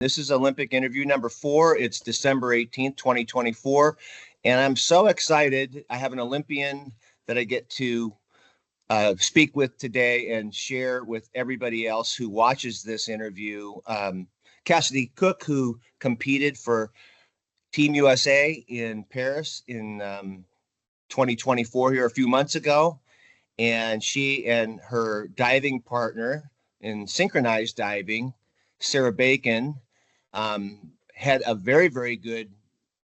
This is Olympic interview number 4. It's December 18th, 2024. And I'm so excited. I have an Olympian that I get to speak with today and share with everybody else who watches this interview. Kassidy Cook, who competed for Team USA in Paris in 2024 here a few months ago. And she and her diving partner in synchronized diving, Sarah Bacon, had a very, very good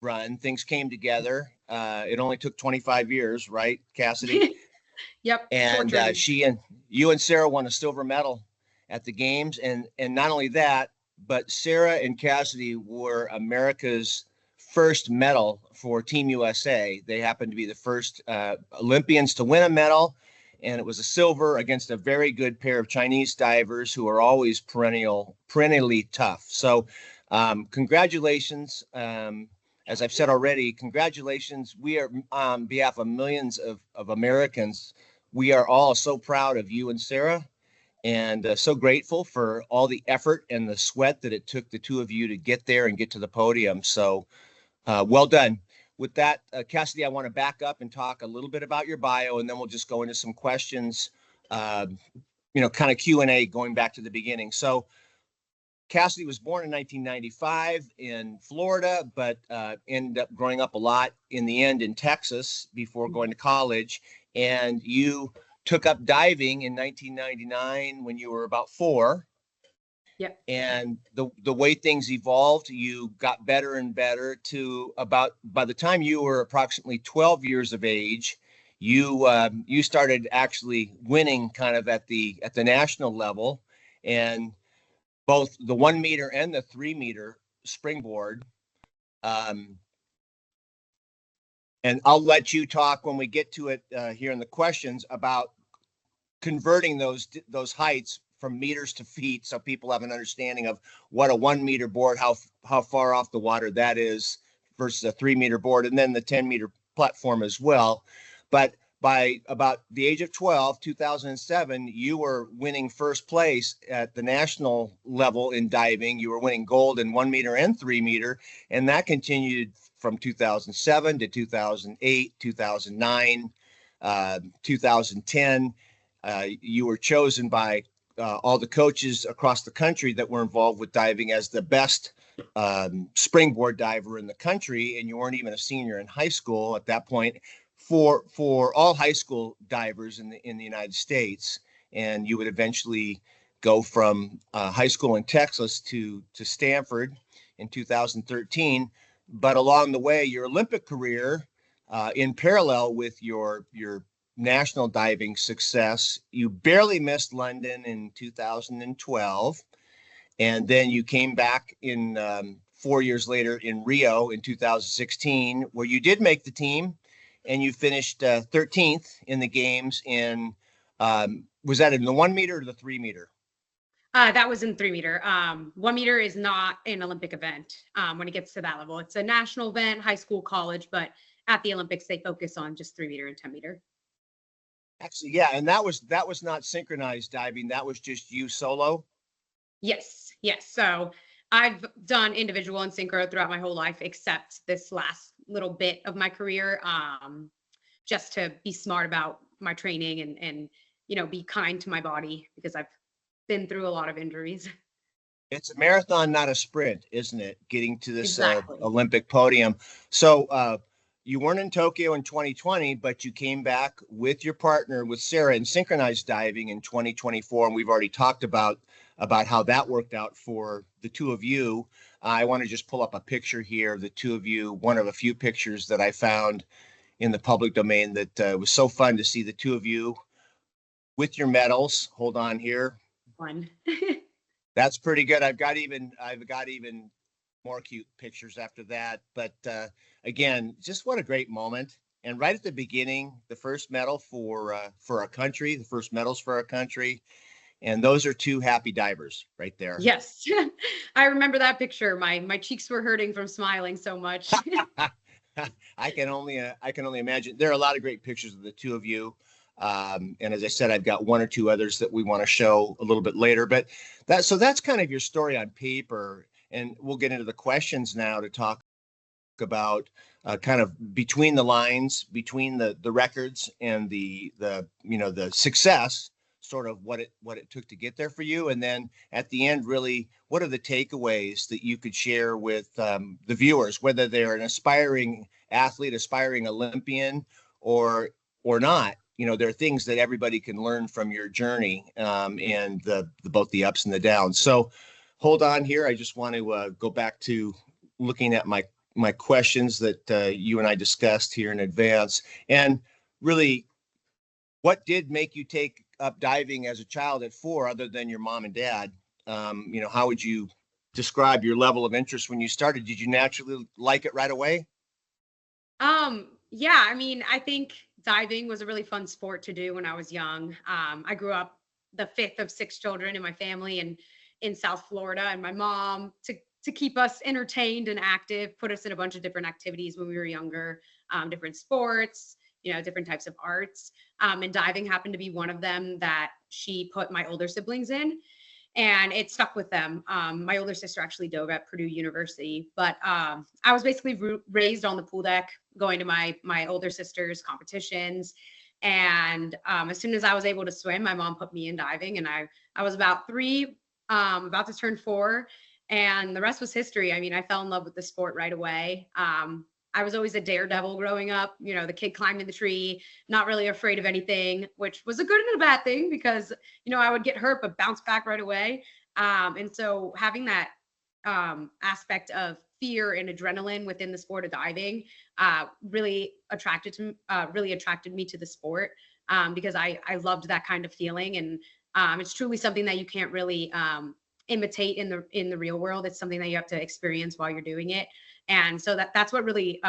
run. Things came together. It only took 25 years, right, Kassidy? Yep. And you and Sarah won a silver medal at the games. And not only that, but Sarah and Kassidy were America's first medal for Team USA. They happened to be the first Olympians to win a medal. And it was a silver against a very good pair of Chinese divers who are always perennially tough. So congratulations. As I've said already, congratulations. We are on behalf of millions of Americans. We are all so proud of you and Sarah, and so grateful for all the effort and the sweat that it took the two of you to get there and get to the podium. So well done. With that, Kassidy, I want to back up and talk a little bit about your bio, and then we'll just go into some questions, kind of Q&A going back to the beginning. So Kassidy was born in 1995 in Florida, but ended up growing up a lot in the end in Texas before going to college. And you took up diving in 1999 when you were about 4. Yep. And the way things evolved, you got better and better to about, by the time you were approximately 12 years of age, you started actually winning kind of at the national level, and both the 1 meter and the 3 meter springboard. And I'll let you talk when we get to it here in the questions about converting those heights from meters to feet, so people have an understanding of what a 1 meter board, how far off the water that is versus a 3 meter board, and then the 10 meter platform as well. But by about the age of 12, 2007, you were winning first place at the national level in diving. You were winning gold in 1 meter and 3 meter, and that continued from 2007 to 2008, 2009, 2010. You were chosen by all the coaches across the country that were involved with diving as the best springboard diver in the country, and you weren't even a senior in high school at that point for all high school divers in the United States. And you would eventually go from high school in Texas to Stanford in 2013. But along the way, your Olympic career, in parallel with your national diving success, you barely missed London in 2012, and then you came back in 4 years later in Rio in 2016, where you did make the team, and you finished 13th in the games in was that in the 1 meter or the 3 meter? That was in 3 meter. 1 meter is not an Olympic event when it gets to that level. It's a national event, high school, college, but at the Olympics they focus on just 3 meter and 10 meter. Actually, yeah, and that was not synchronized diving. That was just you solo. Yes. So I've done individual and synchro throughout my whole life, except this last little bit of my career, just to be smart about my training and be kind to my body, because I've been through a lot of injuries. It's a marathon, not a sprint, isn't it? Getting to this Exactly. Olympic podium. So you weren't in Tokyo in 2020, but you came back with your partner, with Sarah, in synchronized diving in 2024. And we've already talked about how that worked out for the two of you. I want to just pull up a picture here of the two of you, one of a few pictures that I found in the public domain that was so fun to see the two of you with your medals. Hold on here. Fun. That's pretty good. I've got even more cute pictures after that. But again, just what a great moment. And right at the beginning, the first medal for our country, the first medals for our country. And those are two happy divers right there. Yes. I remember that picture. My cheeks were hurting from smiling so much. I can only imagine. There are a lot of great pictures of the two of you. And as I said, I've got one or two others that we want to show a little bit later, but that's kind of your story on paper. and we'll get into the questions now to talk about kind of between the lines, between the records and the success, sort of what it took to get there for you, and then at the end, really, what are the takeaways that you could share with the viewers, whether they're an aspiring athlete, aspiring Olympian, or not. There are things that everybody can learn from your journey, and both the ups and the downs. So hold on here. I just want to go back to looking at my questions that you and I discussed here in advance. And really, what did make you take up diving as a child at 4, other than your mom and dad? How would you describe your level of interest when you started? Did you naturally like it right away? Yeah, I mean, I think diving was a really fun sport to do when I was young. I grew up the 5th of 6 children in my family and in South Florida, and my mom, to keep us entertained and active, put us in a bunch of different activities when we were younger, different sports, different types of arts. And diving happened to be one of them that she put my older siblings in, and it stuck with them. My older sister actually dove at Purdue University, but I was basically raised on the pool deck, going to my older sister's competitions. And as soon as I was able to swim, my mom put me in diving, and I was about 3, about to turn 4, and the rest was history. I mean, I fell in love with the sport right away. I was always a daredevil growing up, the kid climbing the tree, not really afraid of anything, which was a good and a bad thing because, I would get hurt, but bounce back right away. And so having that aspect of fear and adrenaline within the sport of diving really attracted me to the sport, because I loved that kind of feeling. And it's truly something that you can't really imitate in the real world. It's something that you have to experience while you're doing it. And so that's what really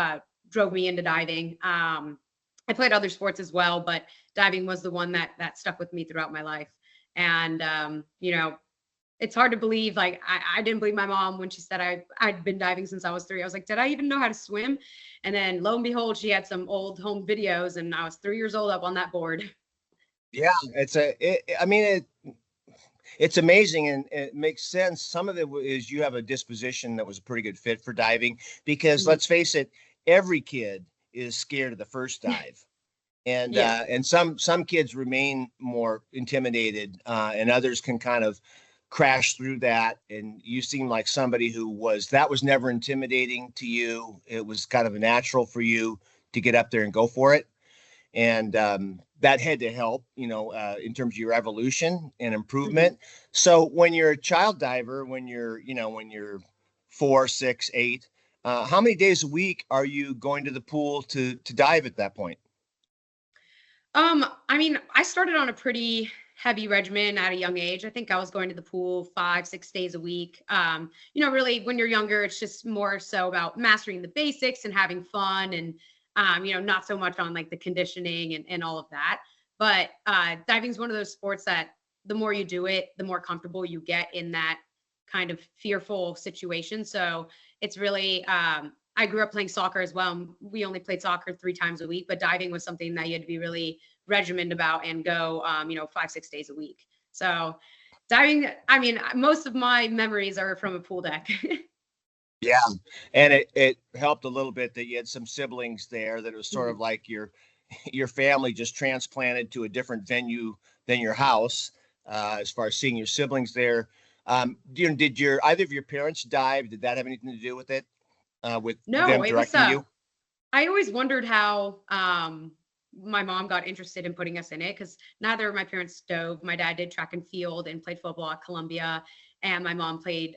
drove me into diving. I played other sports as well, but diving was the one that stuck with me throughout my life. And it's hard to believe. Like I didn't believe my mom when she said I'd been diving since I was 3. I was like, did I even know how to swim? And then lo and behold, she had some old home videos, and I was 3 years old up on that board. Yeah, it's amazing, and it makes sense. Some of it is you have a disposition that was a pretty good fit for diving, because Mhm. let's face it, every kid is scared of the first dive. And Yeah. and some kids remain more intimidated, and others can kind of crash through that. And you seem like somebody that was never intimidating to you. It was kind of a natural for you to get up there and go for it. And that had to help, in terms of your evolution and Mhm. improvement. So when you're a child diver, when you're 4, 6, 8, how many days a week are you going to the pool to dive at that point? I mean, I started on a pretty heavy regimen at a young age. I think I was going to the pool 5, 6 days a week. Really when you're younger, it's just more so about mastering the basics and having fun, and not so much on like the conditioning and all of that. But diving is one of those sports that the more you do it, the more comfortable you get in that kind of fearful situation. So it's really I grew up playing soccer as well. And we only played soccer 3 times a week, but diving was something that you had to be really regimented about and go, 5, 6 days a week. So diving, I mean, most of my memories are from a pool deck. Yeah. And it helped a little bit that you had some siblings there, that it was sort Mhm. of like your family just transplanted to a different venue than your house, as far as seeing your siblings there. Did either of your parents dive? Did that have anything to do with it? With No, them it was directing you? I always wondered how my mom got interested in putting us in it, because neither of my parents dove. My dad did track and field and played football at Columbia, and my mom played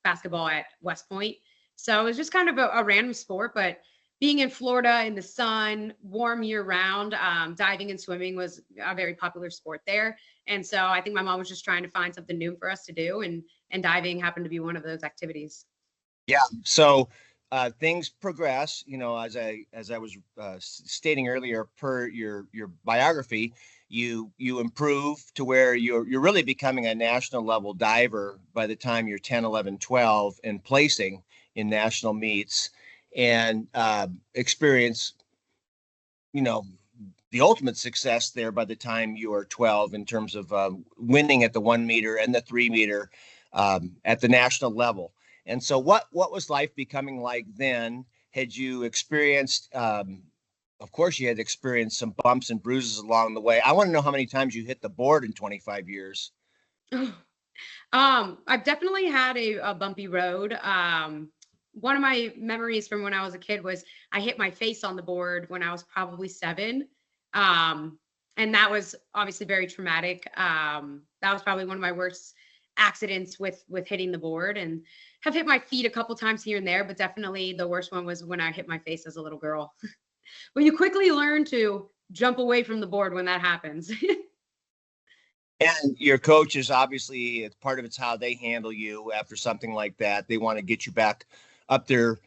basketball at West Point. So it was just kind of a random sport, but being in Florida in the sun, warm year round, diving and swimming was a very popular sport there. And so I think my mom was just trying to find something new for us to do, and diving happened to be one of those activities. Yeah. So things progress. As I was stating earlier, per your biography, you improve to where you're really becoming a national level diver by the time you're 10, 11, 12, and placing in national meets, and experience, you know, the ultimate success there by the time you are 12, in terms of winning at the 1 meter and the 3 meter, at the national level. And so what was life becoming like then? Had you experienced, of course you had experienced some bumps and bruises along the way. I want to know how many times you hit the board in 25 years. I've definitely had a bumpy road. One of my memories from when I was a kid was I hit my face on the board when I was probably 7. And that was obviously very traumatic. That was probably one of my worst accidents with hitting the board, and have hit my feet a couple times here and there, but definitely the worst one was when I hit my face as a little girl. Well, you quickly learn to jump away from the board when that happens. And your coaches, obviously, it's part of it's how they handle you after something like that. They want to get you back up there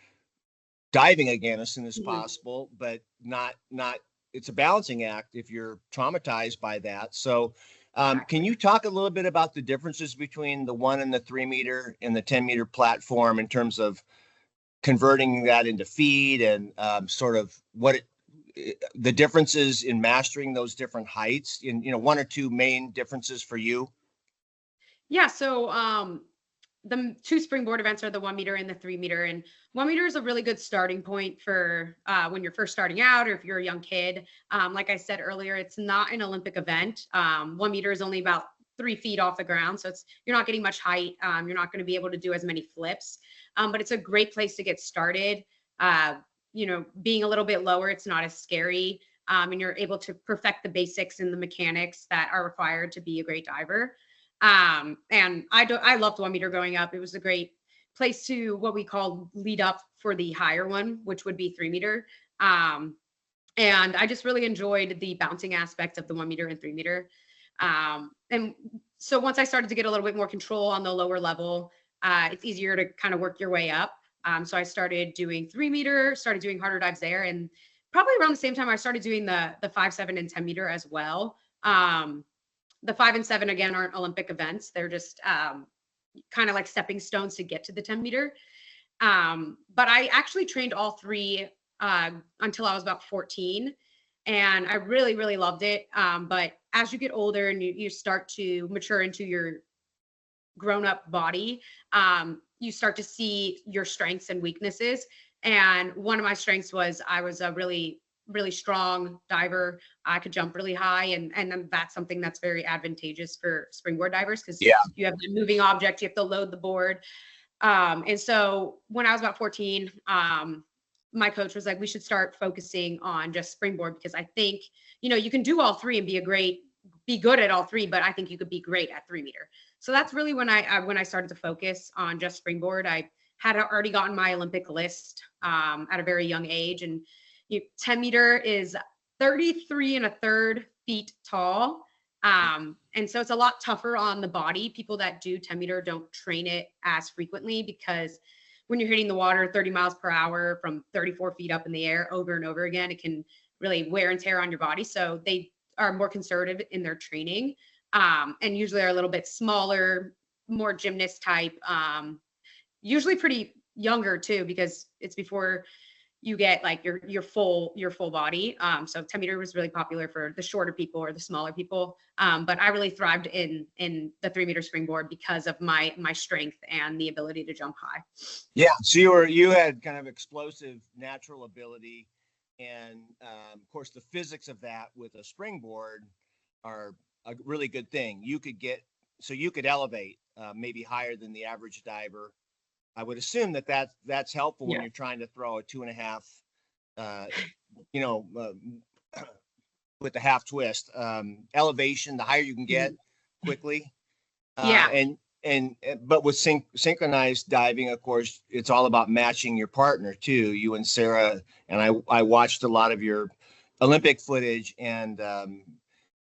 diving again as soon as possible, but not it's a balancing act if you're traumatized by that. So can you talk a little bit about the differences between the 1 and the 3 meter and the 10 meter platform in terms of converting that into feed and sort of the differences in mastering those different heights, in 1 or 2 main differences for you? Yeah, so the 2 springboard events are the 1 meter and the 3 meter, and 1 meter is a really good starting point for when you're first starting out, or if you're a young kid. Like I said earlier, it's not an Olympic event. 1 meter is only about 3 feet off the ground, so you're not getting much height. You're not going to be able to do as many flips, but it's a great place to get started. Being a little bit lower, it's not as scary, and you're able to perfect the basics and the mechanics that are required to be a great diver. And I loved 1 meter growing up. It was a great place to what we call lead up for the higher one, which would be 3 meter. And I just really enjoyed the bouncing aspect of the 1 meter and 3 meter. And so once I started to get a little bit more control on the lower level, it's easier to kind of work your way up. So I started doing 3 meter, started doing harder dives there. And probably around the same time, I started doing the 5, 7, and 10 meter as well. The 5 and 7, again, aren't Olympic events. They're just kind of like stepping stones to get to the 10 meter. But I actually trained all 3 until I was about 14. And I really, really loved it. But as you get older and you start to mature into your grown-up body, you start to see your strengths and weaknesses. And one of my strengths was I was a really strong diver. I could jump really high, and that's something that's very advantageous for springboard divers, because you have the moving object, you have to load the board. And so when I was about 14, my coach was like, we should start focusing on just springboard, because I think, you can do all 3 and be good at all 3, but I think you could be great at 3 meter. So that's really when I started to focus on just springboard. I had already gotten my Olympic list at a very young age, and 10 meter is 33 1/3 feet tall. And so it's a lot tougher on the body. People that do 10 meter don't train it as frequently, because when you're hitting the water 30 miles per hour from 34 feet up in the air over and over again, it can really wear and tear on your body. So they are more conservative in their training, and usually are a little bit smaller, more gymnast type, usually pretty younger too, because it's before you get like your full body. So 10 meter was really popular for the shorter people or the smaller people. But I really thrived in the 3 meter springboard because of my strength and the ability to jump high. Yeah. So you had kind of explosive natural ability, and of course the physics of that with a springboard are a really good thing. You could elevate maybe higher than the average diver. I would assume that's helpful when you're trying to throw a 2.5, with the half twist. Elevation, the higher you can get quickly. But with synchronized diving, of course, it's all about matching your partner too. You and Sarah, and I watched a lot of your Olympic footage, and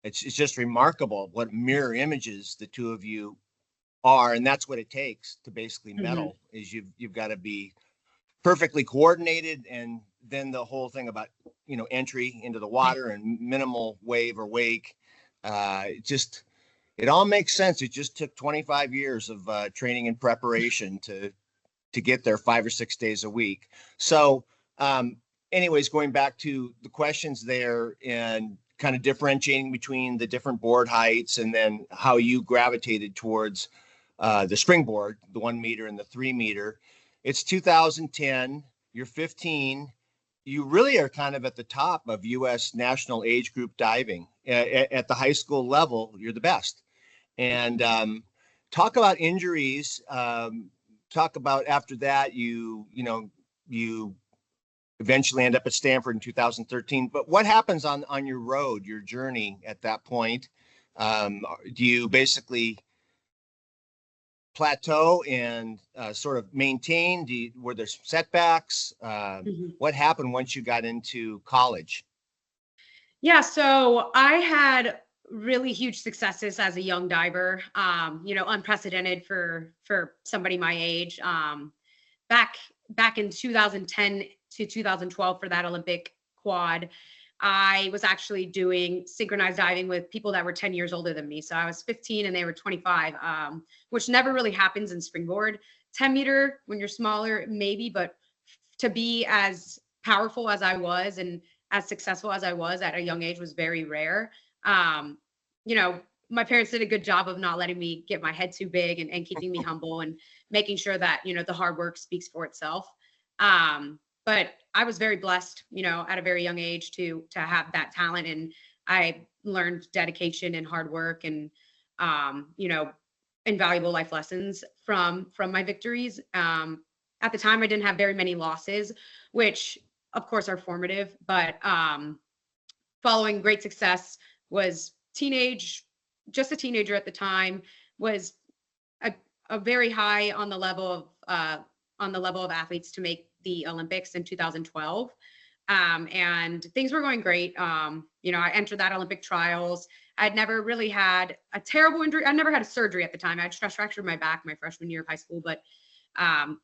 it's just remarkable what mirror images the two of you are, and that's what it takes to basically medal. Is you've got to be perfectly coordinated, and then the whole thing about entry into the water and minimal wave or wake. It all makes sense. It just took 25 years of training and preparation to get there 5 or 6 days a week. So anyways, going back to the questions there and kind of differentiating between the different board heights, and then how you gravitated towards the springboard, the 1 meter and the 3 meter. It's 2010. You're 15. You really are kind of at the top of U.S. national age group diving. At the high school level, you're the best. And talk about injuries. Talk about after that, you eventually end up at Stanford in 2013. But what happens on your road, your journey at that point? Do you basically plateau and sort of maintain? Were there some setbacks? What happened once you got into college? Yeah, so I had really huge successes as a young diver, unprecedented for somebody my age. Back in 2010 to 2012 for that Olympic quad, I was actually doing synchronized diving with people that were 10 years older than me. So I was 15 and they were 25, which never really happens in springboard. 10 meter, when you're smaller, maybe, but to be as powerful as I was and as successful as I was at a young age was very rare. My parents did a good job of not letting me get my head too big and keeping me humble and making sure that, the hard work speaks for itself. But I was very blessed, at a very young age to have that talent. And I learned dedication and hard work and, invaluable life lessons from my victories. At the time, I didn't have very many losses, which of course are formative, but following great success was just a teenager at the time, was a very high on the level of athletes to make the Olympics in 2012. And things were going great. I entered that Olympic trials. I'd never really had a terrible injury. I never had a surgery at the time. I had stress fractured my back my freshman year of high school, but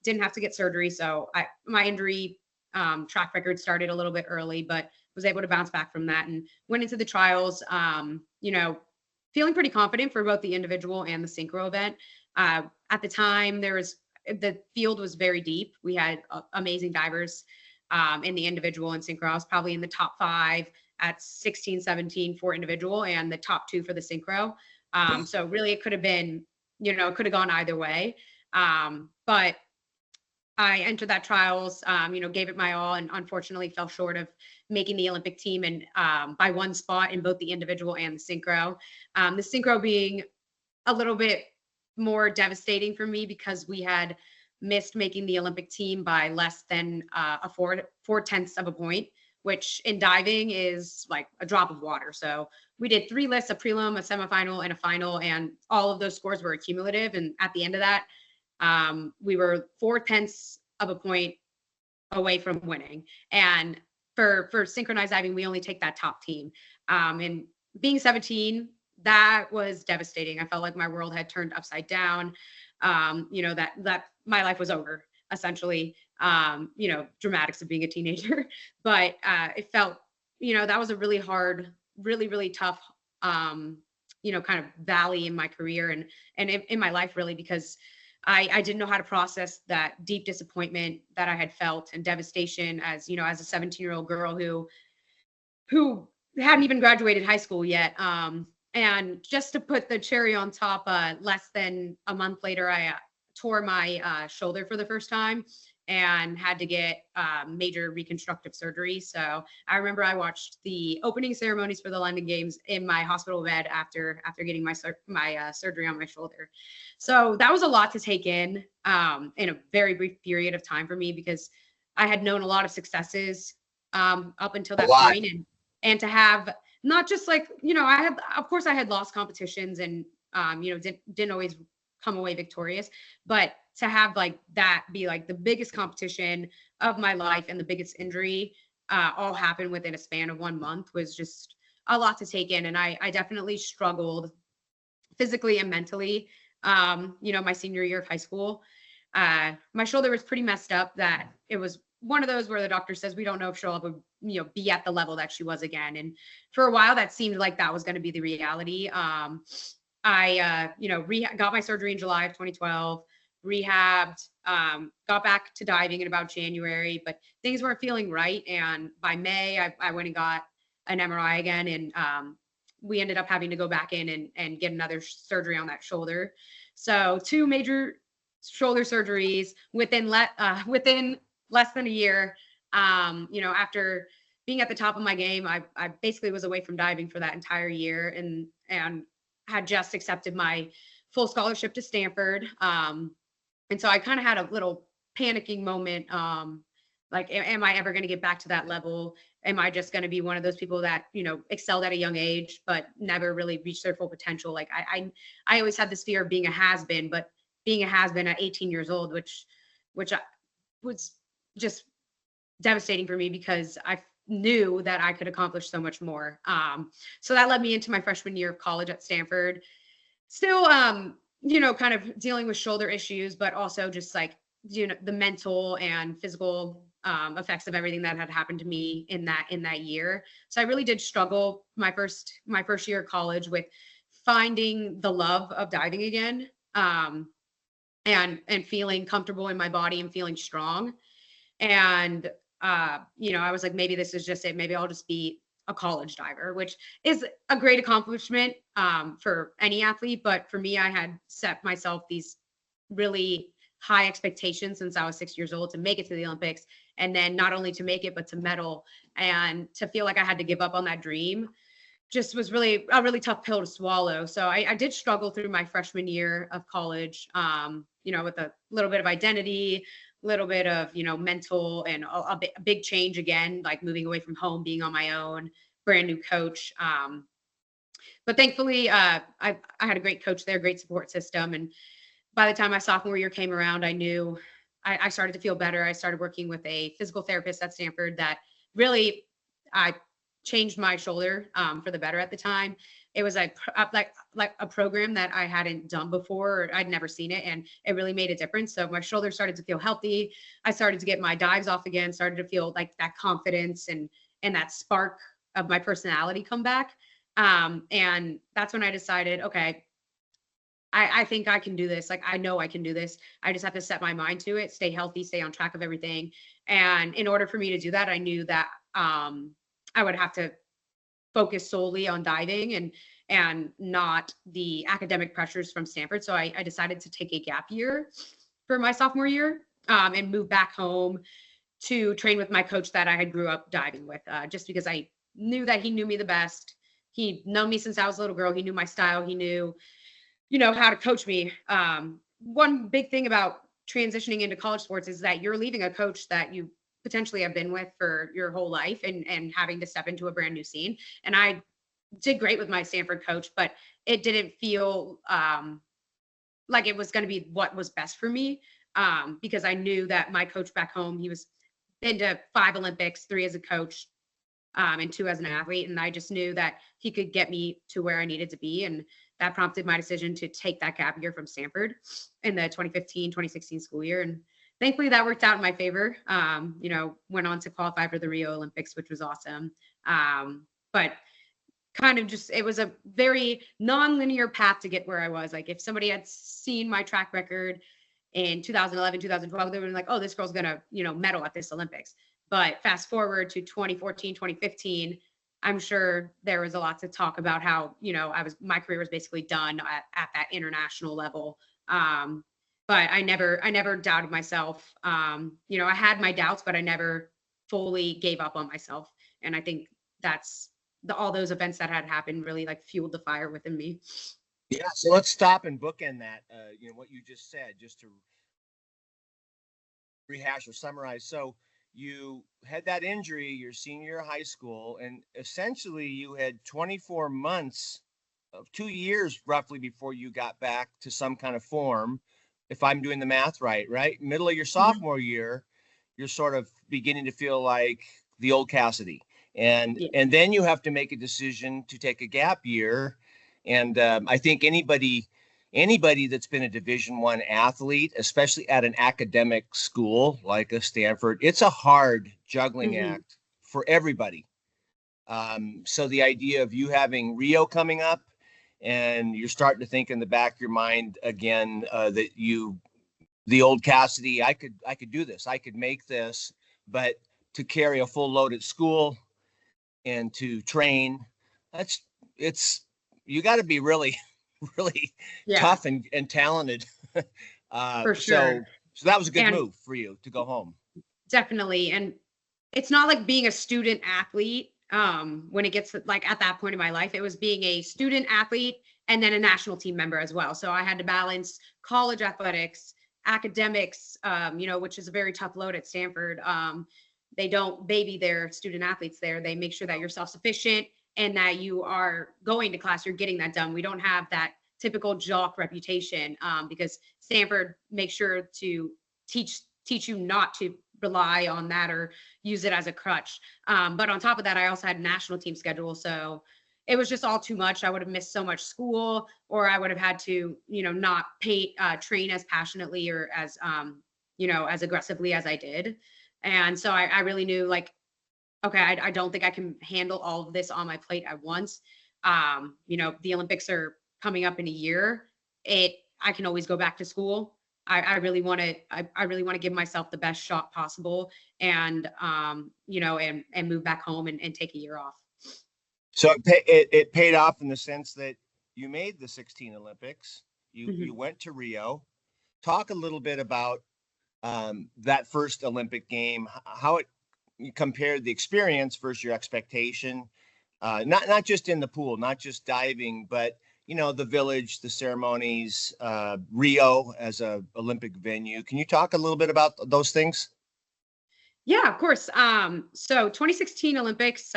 didn't have to get surgery. So my injury track record started a little bit early, but was able to bounce back from that and went into the trials, feeling pretty confident for both the individual and the synchro event. At the time, the field was very deep. We had amazing divers in the individual and synchro. I was probably in the top 5 at 16, 17 for individual and the top 2 for the synchro. So really it could have been, it could have gone either way. But I entered that trials, gave it my all and unfortunately fell short of making the Olympic team and by 1 spot in both the individual and the synchro. The synchro being a little bit more devastating for me because we had missed making the Olympic team by less than a 4/10 of a point, which in diving is like a drop of water. So we did 3 lists, a prelim, a semifinal, and a final, and all of those scores were accumulative. And at the end of that, we were 4/10 of a point away from winning. And for synchronized diving, we only take that top team. And being 17, that was devastating. I felt like my world had turned upside down. That my life was over, essentially. Dramatics of being a teenager. But it felt, that was a really hard, really, really tough, kind of valley in my career and in my life, really, because I didn't know how to process that deep disappointment that I had felt and devastation as a 17-year-old girl who hadn't even graduated high school yet. And just to put the cherry on top, less than a month later, I tore my shoulder for the first time and had to get major reconstructive surgery. So I remember I watched the opening ceremonies for the London Games in my hospital bed after getting my surgery on my shoulder. So that was a lot to take in a very brief period of time for me because I had known a lot of successes up until that point, and to have not just like, I had lost competitions and, didn't always come away victorious, but to have like that be like the biggest competition of my life and the biggest injury all happened within a span of 1 month was just a lot to take in. And I definitely struggled physically and mentally, my senior year of high school. My shoulder was pretty messed up that it was one of those where the doctor says, we don't know if she'll ever, be at the level that she was again. And for a while that seemed like that was going to be the reality. I got my surgery in July of 2012, rehabbed, got back to diving in about January, but things weren't feeling right. And by May, I went and got an MRI again. And we ended up having to go back in and get another surgery on that shoulder. So 2 major shoulder surgeries within less than a year. After being at the top of my game, I basically was away from diving for that entire year, and had just accepted my full scholarship to Stanford. And so I kind of had a little panicking moment. Like, am I ever going to get back to that level? Am I just going to be one of those people that, excelled at a young age, but never really reached their full potential? Like I always had this fear of being a has-been, but being a has-been at 18 years old, which was just devastating for me, because I knew that I could accomplish so much more. So that led me into my freshman year of college at Stanford. Still, kind of dealing with shoulder issues, but also just like, the mental and physical effects of everything that had happened to me in that year. So I really did struggle my first year of college with finding the love of diving again, and feeling comfortable in my body and feeling strong. And I was like, maybe this is just it. Maybe I'll just be a college diver, which is a great accomplishment for any athlete. But for me, I had set myself these really high expectations since I was 6 years old to make it to the Olympics. And then not only to make it, but to medal. And to feel like I had to give up on that dream just was really a really tough pill to swallow. So I did struggle through my freshman year of college, with a little bit of identity, little bit of, mental, and a big change again, like moving away from home, being on my own, brand new coach. But thankfully, I had a great coach there, great support system. And by the time my sophomore year came around, I knew I started to feel better. I started working with a physical therapist at Stanford that really changed my shoulder for the better at the time. It was like a program that I hadn't done before, or I'd never seen it, and it really made a difference. So my shoulder started to feel healthy. I started to get my dives off again, started to feel like that confidence and that spark of my personality come back. And that's when I decided, okay, I think I can do this. Like, I know I can do this. I just have to set my mind to it, stay healthy, stay on track of everything. And in order for me to do that, I knew that I would have to focus solely on diving and not the academic pressures from Stanford. So I decided to take a gap year for my sophomore year, and move back home to train with my coach that I had grew up diving with, just because I knew that he knew me the best. He'd known me since I was a little girl. He knew my style. He knew, how to coach me. One big thing about transitioning into college sports is that you're leaving a coach that you potentially have been with for your whole life, and having to step into a brand new scene. And I did great with my Stanford coach, but it didn't feel like it was going to be what was best for me, because I knew that my coach back home, he was into 5 Olympics, 3 as a coach, and 2 as an athlete. And I just knew that he could get me to where I needed to be. And that prompted my decision to take that gap year from Stanford in the 2015-2016 school year. And thankfully that worked out in my favor. Went on to qualify for the Rio Olympics, which was awesome. But kind of just, it was a very non-linear path to get where I was. Like, if somebody had seen my track record in 2011, 2012, they would have been like, oh, this girl's gonna, medal at this Olympics. But fast forward to 2014, 2015, I'm sure there was a lot to talk about how, my career was basically done at that international level. But I never doubted myself. I had my doubts, but I never fully gave up on myself. And I think that's all those events that had happened really like fueled the fire within me. Yeah. So let's stop and bookend that, what you just said, just to rehash or summarize. So you had that injury your senior year of high school, and essentially you had 24 months of 2 years roughly before you got back to some kind of form. If I'm doing the math right? Middle of your sophomore year, you're sort of beginning to feel like the old Kassidy. And then you have to make a decision to take a gap year. And I think anybody that's been a Division I athlete, especially at an academic school like a Stanford, it's a hard juggling act for everybody. So the idea of you having Rio coming up, and you're starting to think in the back of your mind again, that the old Kassidy, I could do this, I could make this, but to carry a full load at school and to train, you got to be really really Yeah, tough and talented. for sure. So that was a good And move for you to go home. definitely. And it's not like being a student athlete when it gets like at that point in my life. It was being a student athlete and then a national team member as well. So I had to balance college athletics, academics, which is a very tough load at Stanford. They don't baby their student athletes there. They make sure that you're self-sufficient and that you are going to class, you're getting that done. We don't have that typical jock reputation because Stanford makes sure to teach you not to rely on that or use it as a crutch. But on top of that, I also had a national team schedule. So it was just all too much. I would have missed so much school, or I would have had to, not train as passionately or as, as aggressively as I did. And so I really knew like, okay, I don't think I can handle all of this on my plate at once. The Olympics are coming up in a year. I can always go back to school. I really want to I really want to give myself the best shot possible and and move back home and take a year off. So it paid off in the sense that you made the 16 Olympics. You went to Rio. Talk a little bit about that first Olympic game, how you compared the experience versus your expectation, not just in the pool, not just diving, but the village, the ceremonies, Rio as a Olympic venue. Can you talk a little bit about those things? Yeah, of course. So 2016 Olympics,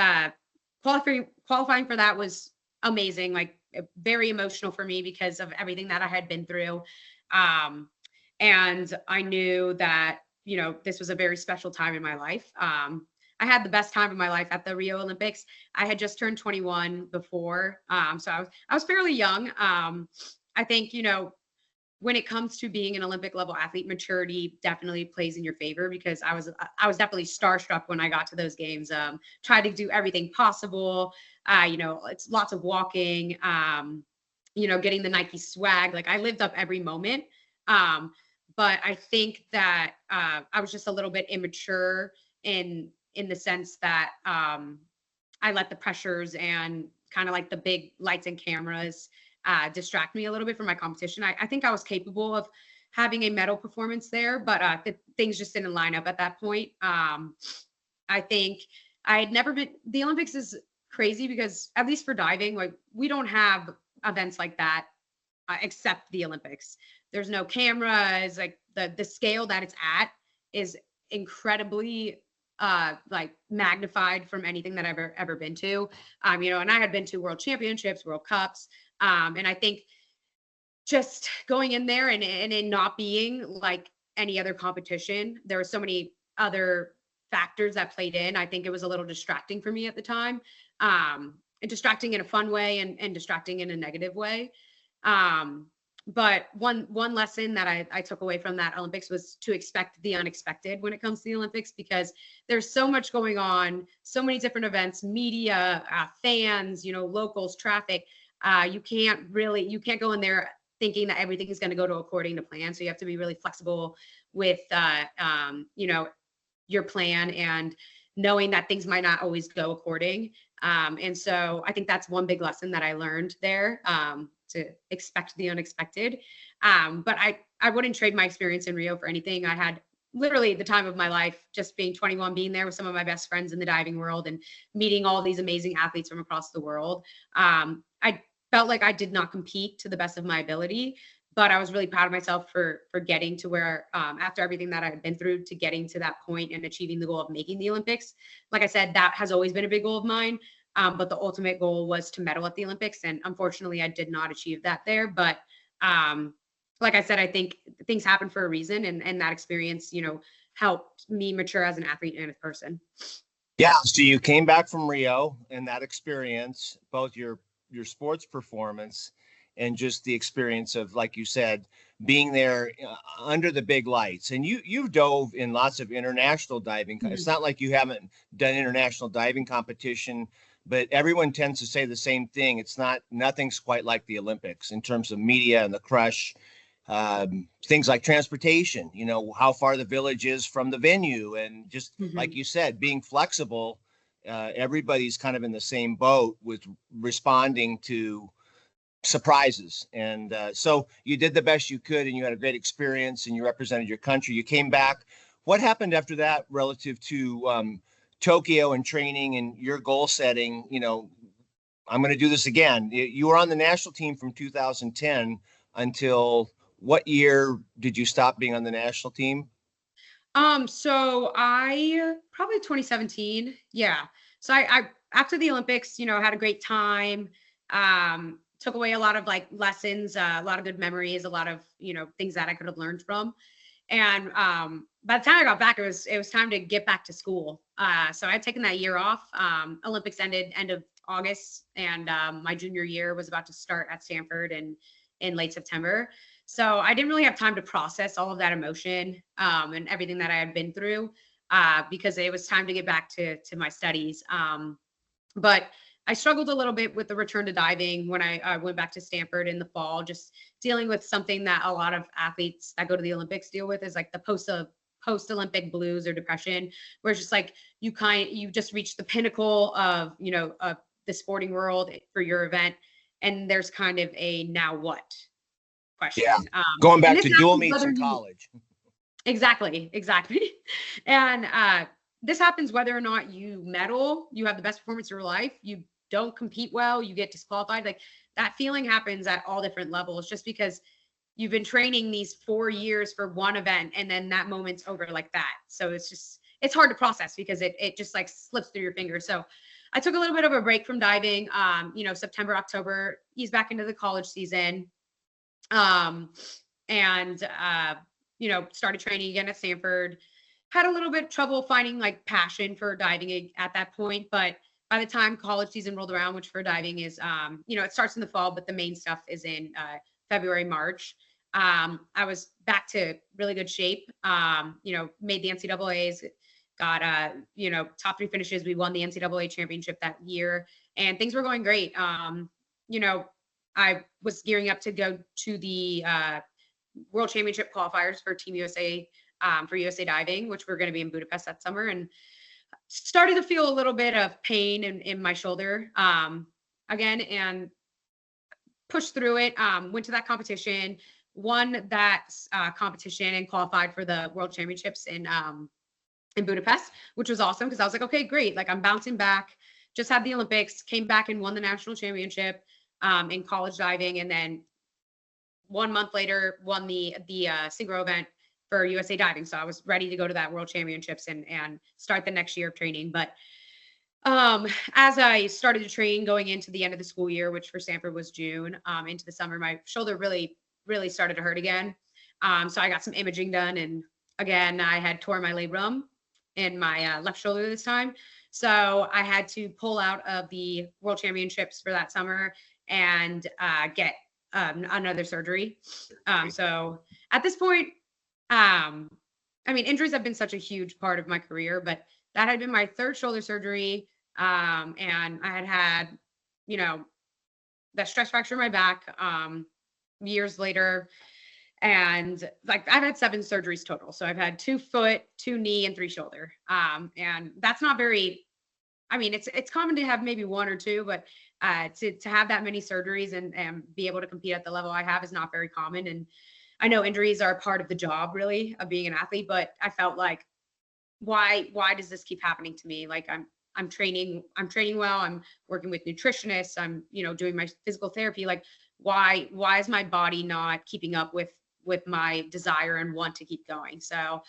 qualifying for that was amazing, like very emotional for me because of everything that I had been through. And I knew that, this was a very special time in my life. I had the best time of my life at the Rio Olympics. I had just turned 21 before. So I was fairly young. I think, when it comes to being an Olympic level athlete, maturity definitely plays in your favor because I was definitely starstruck when I got to those games. Tried to do everything possible. It's lots of walking, getting the Nike swag. Like I lived up every moment. But I think that I was just a little bit immature in the sense that I let the pressures and kind of like the big lights and cameras distract me a little bit from my competition. I think I was capable of having a medal performance there, but things just didn't line up at that point. I think I had never been, the Olympics is crazy because at least for diving, like we don't have events like that except the Olympics. There's no cameras, like the scale that it's at is incredibly like magnified from anything that I've ever been to. And I had been to world championships, world cups. And I think just going in there and it not being like any other competition, there were so many other factors that played in. I think it was a little distracting for me at the time. Distracting in a fun way and distracting in a negative way. But one lesson that I took away from that Olympics was to expect the unexpected when it comes to the Olympics, because there's so much going on, so many different events, media, fans, locals, traffic. You can't go in there thinking that everything is going to go according to plan. So you have to be really flexible with, your plan and knowing that things might not always go according. And so I think that's one big lesson that I learned there. To expect the unexpected. But I wouldn't trade my experience in Rio for anything. I had literally the time of my life, just being 21, being there with some of my best friends in the diving world and meeting all these amazing athletes from across the world. I felt like I did not compete to the best of my ability, but I was really proud of myself for getting to where, after everything that I had been through, to getting to that point and achieving the goal of making the Olympics. Like I said, that has always been a big goal of mine. But the ultimate goal was to medal at the Olympics. And unfortunately, I did not achieve that there. But like I said, I think things happen for a reason. And that experience, helped me mature as an athlete and a person. Yeah. So you came back from Rio and that experience, both your sports performance and just the experience of, like you said, being there under the big lights. And you dove in lots of international diving. Mm-hmm. It's not like you haven't done international diving competition, but everyone tends to say the same thing. Nothing's quite like the Olympics in terms of media and the crush, things like transportation, how far the village is from the venue. And just like you said, being flexible, everybody's kind of in the same boat with responding to surprises. And so you did the best you could, and you had a great experience, and you represented your country. You came back. What happened after that relative to Tokyo and training and your goal setting? You know, I'm going to do this again. You were on the national team from 2010 until what year did you stop being on the national team? So I probably 2017. Yeah. So I after the Olympics, had a great time. Took away a lot of like lessons, a lot of good memories, a lot of, things that I could have learned from. And by the time I got back, it was time to get back to school. So I had taken that year off. Olympics ended end of August, and my junior year was about to start at Stanford in late September. So I didn't really have time to process all of that emotion and everything that I had been through because it was time to get back to my studies. But I struggled a little bit with the return to diving when I went back to Stanford in the fall, just dealing with something that a lot of athletes that go to the Olympics deal with is like the post Olympic blues or depression, where it's just like you just reach the pinnacle of of the sporting world for your event, and there's kind of a now what question. Yeah. Going And back this to dual happens meets whether in you college. exactly, exactly. And this happens whether or not you medal, you have the best performance of your life, you don't compete well, you get disqualified. Like that feeling happens at all different levels just because you've been training these 4 years for one event and then that moment's over like that. So it's hard to process because it just like slips through your fingers. So I took a little bit of a break from diving. September, October, eased back into the college season. And started training again at Stanford. Had a little bit of trouble finding like passion for diving at that point, but by the time college season rolled around, which for diving is, it starts in the fall, but the main stuff is in February, March. I was back to really good shape. Made the NCAAs, got top 3 finishes. We won the NCAA championship that year, and things were going great. I was gearing up to go to the World Championship qualifiers for Team USA for USA Diving, which were going to be in Budapest that summer, and started to feel a little bit of pain in my shoulder again, and pushed through it. Went to that competition, won that competition, and qualified for the World Championships in Budapest, which was awesome because I was like, okay, great. Like I'm bouncing back. Just had the Olympics, came back and won the national championship in college diving, and then 1 month later won the synchro event for USA Diving. So I was ready to go to that World Championships and start the next year of training. But as I started to train going into the end of the school year, which for Stanford was June, into the summer, my shoulder really, really started to hurt again. So I got some imaging done, and again, I had tore my labrum in my left shoulder this time. So I had to pull out of the World Championships for that summer and get another surgery. So at this point, injuries have been such a huge part of my career, but that had been my 3rd shoulder surgery. And I had, that stress fracture in my back, years later. And like I've had 7 surgeries total. So I've had 2 foot, 2 knee, and 3 shoulder. And that's not very, it's common to have maybe 1 or 2, but to have that many surgeries and be able to compete at the level I have is not very common. And I know injuries are part of the job really of being an athlete, but I felt like, why does this keep happening to me? Like I'm training well. I'm working with nutritionists. I'm, doing my physical therapy. Like why is my body not keeping up with my desire and want to keep going? So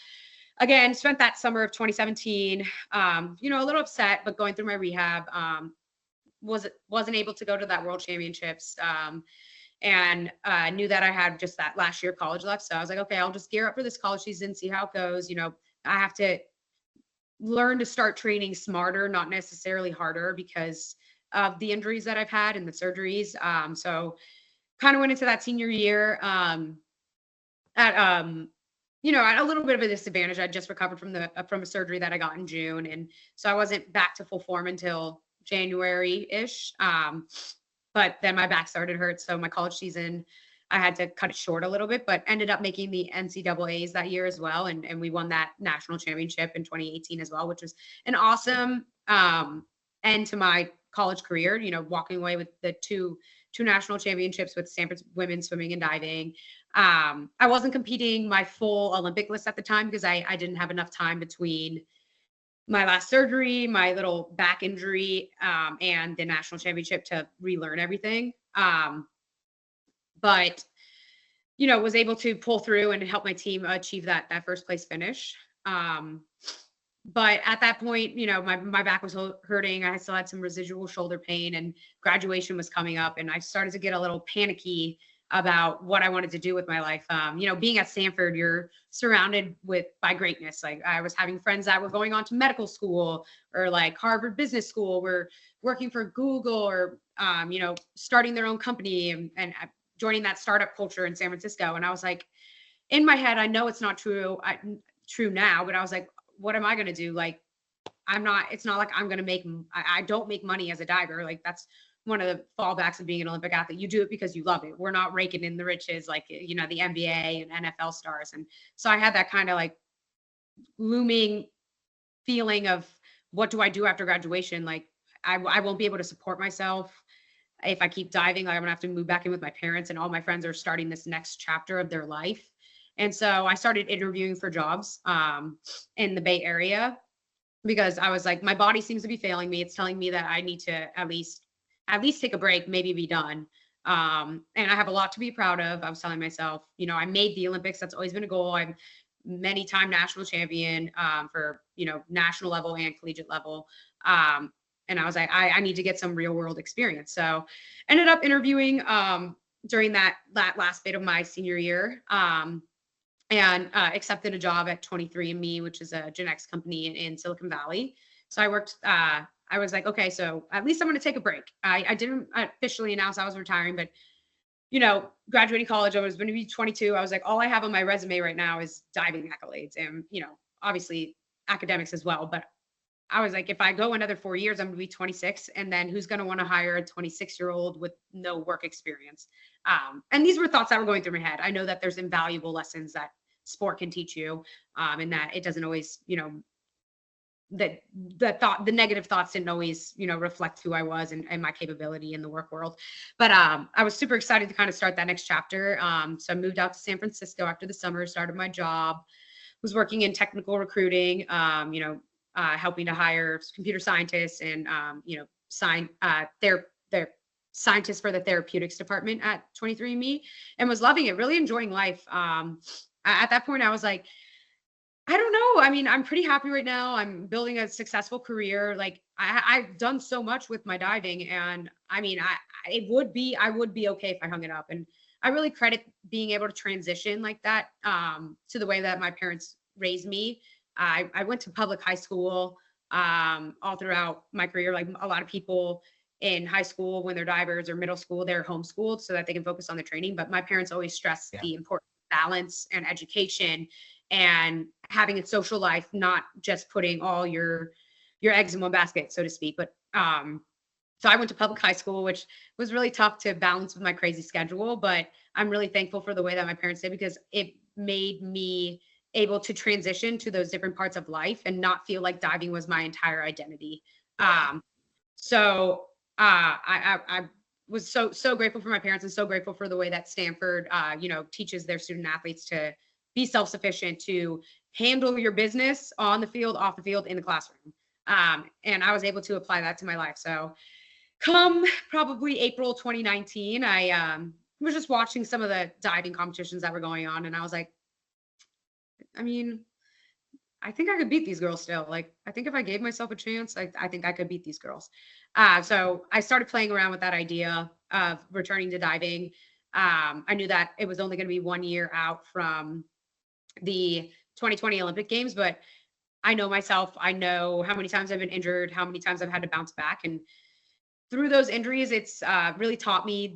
again, spent that summer of 2017, a little upset, but going through my rehab, wasn't able to go to that World Championships. And knew that I had just that last year of college left. So I was like, okay, I'll just gear up for this college season, see how it goes. I have to learn to start training smarter, not necessarily harder because of the injuries that I've had and the surgeries. So kind of went into that senior year at a little bit of a disadvantage. I just recovered from a surgery that I got in June. And so I wasn't back to full form until January-ish. But then my back started to hurt. So my college season, I had to cut it short a little bit, but ended up making the NCAAs that year as well. And we won that national championship in 2018 as well, which was an awesome end to my college career, walking away with the 2 2 national championships with Stanford women's swimming and diving. I wasn't competing my full Olympic list at the time because I didn't have enough time between my last surgery, my little back injury, and the national championship to relearn everything. But was able to pull through and help my team achieve that first place finish. But at that point, my back was hurting. I still had some residual shoulder pain, and graduation was coming up, and I started to get a little panicky about what I wanted to do with my life. Being at Stanford, you're surrounded by greatness. Like, I was having friends that were going on to medical school, or like Harvard Business School, were working for Google, or starting their own company, and joining that startup culture in San Francisco. And I was like, in my head, I know it's not true now, but I was like, what am I going to do? Like, it's not like I'm going to I don't make money as a diver. Like, that's one of the fallbacks of being an Olympic athlete. You do it because you love it. We're not raking in the riches like, the NBA and NFL stars. And so I had that kind of like looming feeling of, what do I do after graduation? Like, I won't be able to support myself if I keep diving. Like, I'm gonna have to move back in with my parents, and all my friends are starting this next chapter of their life. And so I started interviewing for jobs in the Bay Area, because I was like, my body seems to be failing me. It's telling me that I need to at least take a break, maybe be done. And I have a lot to be proud of. I was telling myself, I made the Olympics. That's always been a goal. I'm many-time national champion for, national level and collegiate level. And I was like, I need to get some real world experience. So ended up interviewing during that last bit of my senior year, and accepted a job at 23andMe, which is a genetics company in Silicon Valley. So I worked, I was like, okay, so at least I'm going to take a break. I didn't officially announce I was retiring, but, graduating college, I was going to be 22. I was like, all I have on my resume right now is diving accolades and, obviously academics as well. But I was like, if I go another 4 years, I'm going to be 26. And then who's going to want to hire a 26-year-old with no work experience? And these were thoughts that were going through my head. I know that there's invaluable lessons that sport can teach you, and that it doesn't always, the negative thoughts didn't always, reflect who I was and my capability in the work world. But I was super excited to kind of start that next chapter. So I moved out to San Francisco after the summer, started my job, was working in technical recruiting, helping to hire computer scientists and, their scientists for the therapeutics department at 23andMe, and was loving it, really enjoying life. At that point, I was like, I don't know. I mean, I'm pretty happy right now. I'm building a successful career. Like, I've done so much with my diving, and I mean, I would be okay if I hung it up. And I really credit being able to transition like that to the way that my parents raised me. I went to public high school all throughout my career. Like a lot of people in high school, when they're divers, or middle school, they're homeschooled so that they can focus on the training. But my parents always stressed the importance of balance and education and having a social life, not just putting all your eggs in one basket, so to speak. But so I went to public high school, which was really tough to balance with my crazy schedule. But I'm really thankful for the way that my parents did, because it made me able to transition to those different parts of life and not feel like diving was my entire identity. So I was so grateful for my parents, and so grateful for the way that Stanford, teaches their student athletes to be self-sufficient, to handle your business on the field, off the field, in the classroom. And I was able to apply that to my life. So come probably April 2019, I was just watching some of the diving competitions that were going on, and I was like, I mean, I think I could beat these girls still. Like, I think if I gave myself a chance, I think I could beat these girls. So I started playing around with that idea of returning to diving. I knew that it was only going to be 1 year out from the 2020 Olympic Games, but I know myself. I know how many times I've been injured, how many times I've had to bounce back. And through those injuries, it's really taught me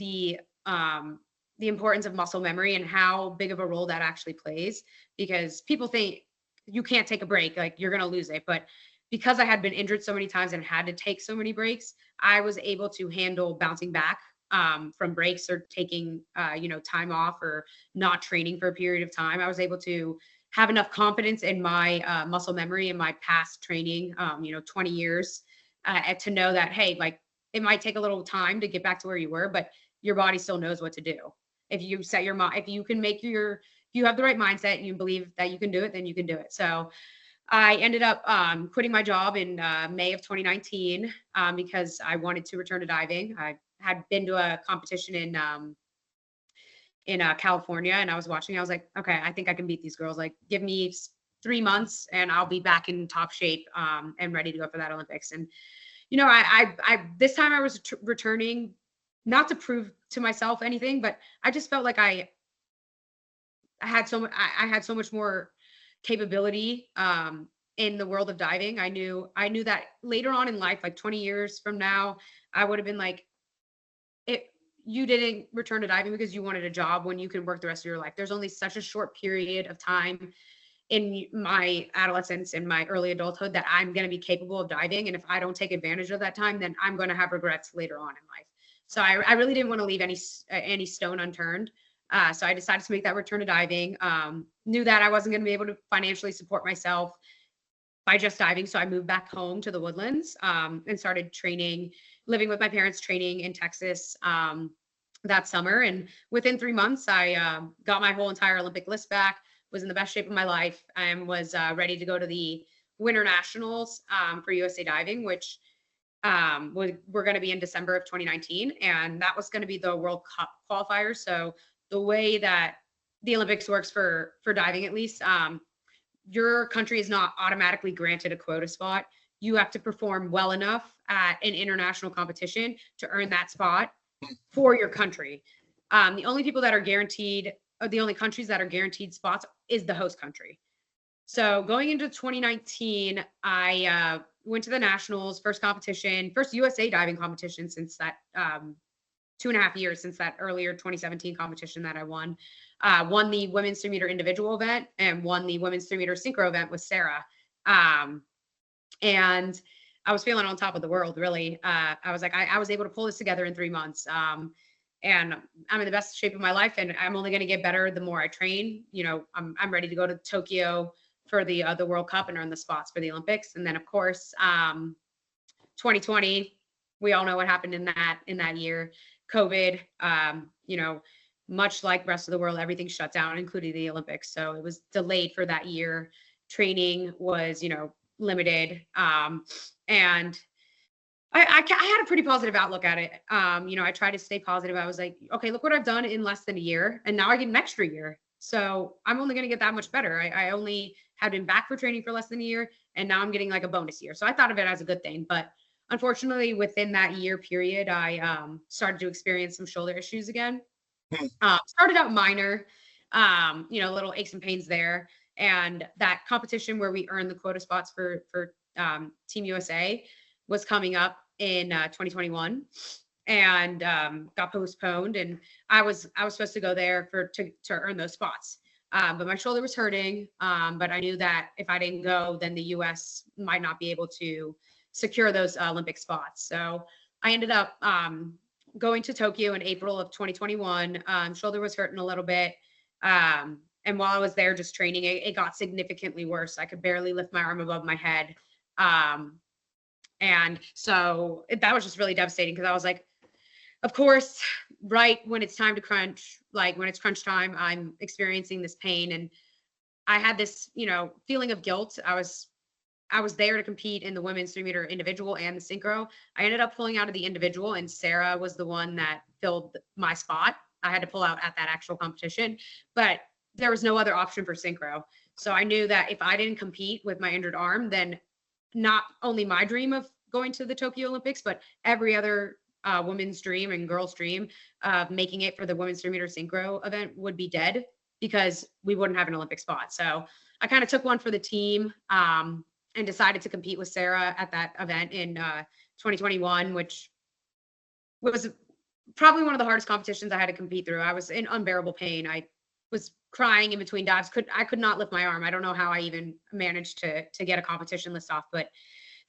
the importance of muscle memory and how big of a role that actually plays, because people think you can't take a break, like you're going to lose it. But because I had been injured so many times and had to take so many breaks, I was able to handle bouncing back from breaks, or taking, time off, or not training for a period of time. I was able to have enough confidence in my muscle memory and my past training, 20 years, to know that, hey, like, it might take a little time to get back to where you were, but your body still knows what to do. If you set your mind, if you can make your, if you have the right mindset and you believe that you can do it, then you can do it. So I ended up quitting my job in May of 2019 because I wanted to return to diving. I had been to a competition in California, and I was watching. I was like, okay, I think I can beat these girls. Like, give me 3 months, and I'll be back in top shape and ready to go for that Olympics. And you know, I this time I was returning not to prove to myself anything, but I just felt like I had so much. I had so much more capability in the world of diving. I knew that later on in life, like 20 years from now, I would have been like, you didn't return to diving because you wanted a job when you can work the rest of your life. There's only such a short period of time in my adolescence and my early adulthood that I'm going to be capable of diving. And if I don't take advantage of that time, then I'm going to have regrets later on in life. So I really didn't want to leave any stone unturned. So I decided to make that return to diving. Knew that I wasn't going to be able to financially support myself by just diving. So I moved back home to the Woodlands and started training, living with my parents, training in Texas that summer. And within 3 months, I got my whole entire Olympic list back, was in the best shape of my life, and was ready to go to the Winter Nationals for USA Diving, which were going to be in December of 2019. And that was going to be the World Cup qualifiers. So the way that the Olympics works for diving, at least, your country is not automatically granted a quota spot. You have to perform well enough at an international competition to earn that spot for your country. The only people that are guaranteed, or the only countries that are guaranteed spots, is the host country. So going into 2019, I went to the nationals, first USA diving competition since that 2.5 years since that earlier 2017 competition that I won. Won the women's 3 meter individual event and won the women's 3 meter synchro event with Sarah. And I was feeling on top of the world, really. I was like, I was able to pull this together in 3 months. And I'm in the best shape of my life, and I'm only going to get better the more I train. You know, I'm ready to go to Tokyo for the World Cup and earn the spots for the Olympics. And then, of course, 2020, we all know what happened in that year. COVID, you know, much like the rest of the world, everything shut down, including the Olympics. So it was delayed for that year. Training was, you know, limited. And I had a pretty positive outlook at it. You know, I tried to stay positive. I was like, okay, look what I've done in less than a year. And now I get an extra year. So I'm only going to get that much better. I only had been back for training for less than a year, and now I'm getting like a bonus year. So I thought of it as a good thing. But unfortunately, within that year period, I started to experience some shoulder issues again. Started out minor, you know, little aches and pains there. And that competition where we earned the quota spots for Team USA was coming up in 2021, and got postponed. And I was supposed to go there to earn those spots. But my shoulder was hurting. But I knew that if I didn't go, then the US might not be able to secure those Olympic spots. So I ended up going to Tokyo in April of 2021. Shoulder was hurting a little bit. And while I was there just training, it got significantly worse. I could barely lift my arm above my head. And so that was just really devastating, because I was like, of course, right when it's time to crunch, like when it's crunch time, I'm experiencing this pain. And I had this, you know, feeling of guilt. I was there to compete in the women's 3 meter individual and the synchro. I ended up pulling out of the individual, and Sarah was the one that filled my spot. I had to pull out at that actual competition, but there was no other option for synchro. So I knew that if I didn't compete with my injured arm, then not only my dream of going to the Tokyo Olympics, but every other women's dream and girl's dream of making it for the women's 3 meter synchro event would be dead, because we wouldn't have an Olympic spot. So I kind of took one for the team and decided to compete with Sarah at that event in 2021, which was probably one of the hardest competitions I had to compete through. I was in unbearable pain. I was crying in between dives. I could not lift my arm. I don't know how I even managed to get a competition list off, but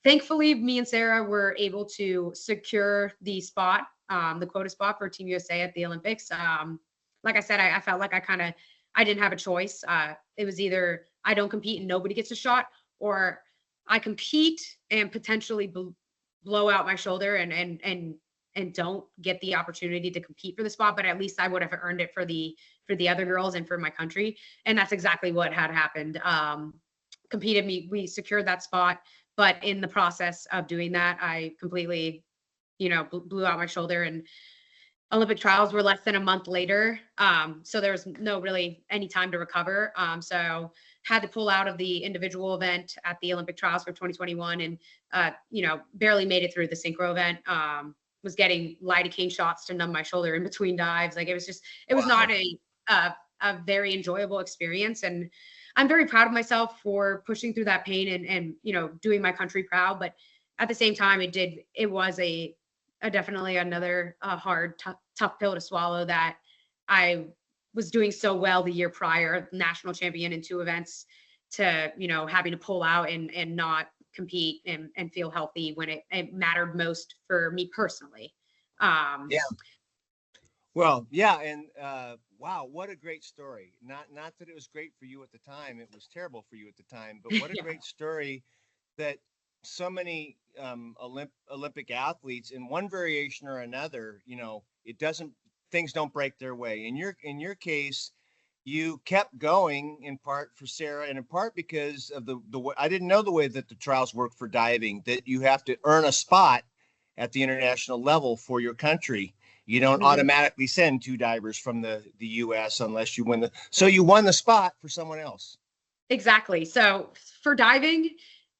thankfully me and Sarah were able to secure the spot, the quota spot for Team USA at the Olympics. Like I said, I felt like I didn't have a choice. It was either I don't compete and nobody gets a shot, or I compete and potentially blow out my shoulder and don't get the opportunity to compete for the spot, but at least I would have earned it for the other girls and for my country. And that's exactly what had happened. We secured that spot, but in the process of doing that, I completely, blew out my shoulder, and Olympic trials were less than a month later. So there was no really any time to recover. So had to pull out of the individual event at the Olympic trials for 2021, and, barely made it through the synchro event. Was getting lidocaine shots to numb my shoulder in between dives. Like, it was not a very enjoyable experience. And I'm very proud of myself for pushing through that pain and doing my country proud. But at the same time, it was a definitely another hard, tough pill to swallow, that I was doing so well the year prior, national champion in 2 events, to, having to pull out and not compete and feel healthy when it mattered most for me personally. Yeah. Well, yeah. And wow, what a great story. Not that it was great for you at the time. It was terrible for you at the time, but what a great story that so many Olympic athletes, in one variation or another, things don't break their way. In your case, you kept going, in part for Sarah, and in part because of the I didn't know the way that the trials work for diving, that you have to earn a spot at the international level for your country. You don't automatically send 2 divers from the US unless you win so you won the spot for someone else. Exactly. So for diving,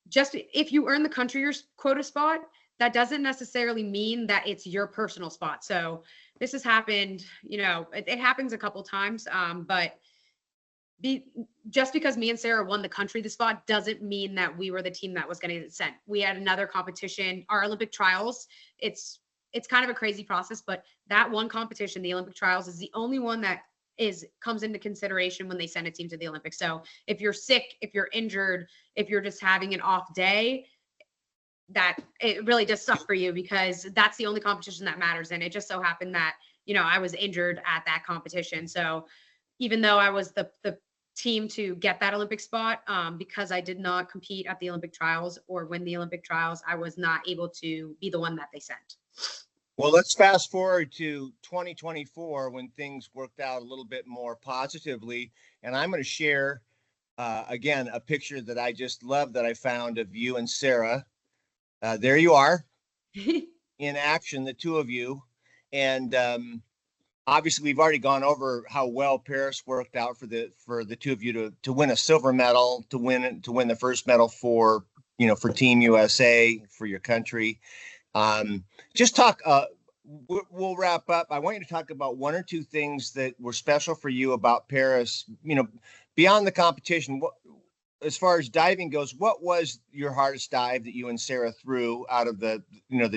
just if you earn the country your quota spot, that doesn't necessarily mean that it's your personal spot. So this has happened, it happens a couple times, but just because me and Sarah won the country the spot doesn't mean that we were the team that was going to get sent. We had another competition, our Olympic trials. It's kind of a crazy process, but that one competition, the Olympic trials, is the only one that comes into consideration when they send a team to the Olympics. So if you're sick, if you're injured, if you're just having an off day, that it really does suck for you, because that's the only competition that matters. And it just so happened that, I was injured at that competition. So even though I was the team to get that Olympic spot, because I did not compete at the Olympic trials or win the Olympic trials, I was not able to be the one that they sent. Well, let's fast forward to 2024, when things worked out a little bit more positively. And I'm going to share, again, a picture that I just love that I found of you and Sarah. There you are in action, the 2 of you. And obviously, we've already gone over how well Paris worked out for the 2 of you to win a silver medal, to win the first medal for Team USA, for your country. Just talk, we'll wrap up. I want you to talk about 1 or 2 things that were special for you about Paris, beyond the competition. As far as diving goes, what was your hardest dive that you and Sarah threw out of the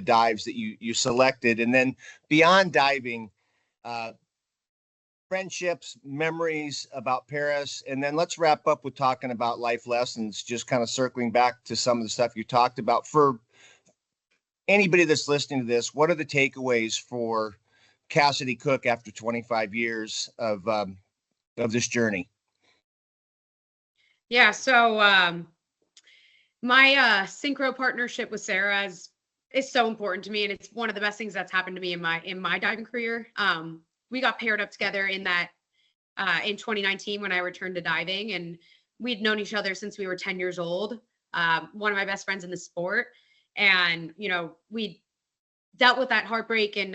dives that you selected? And then beyond diving, friendships, memories about Paris. And then let's wrap up with talking about life lessons, just kind of circling back to some of the stuff you talked about. For anybody that's listening to this, what are the takeaways for Kassidy Cook after 25 years of this journey? Yeah. So my synchro partnership with Sarah is so important to me, and it's one of the best things that's happened to me in my diving career. We got paired up together in 2019 when I returned to diving, and we'd known each other since we were 10 years old. One of my best friends in the sport. And, we dealt with that heartbreak in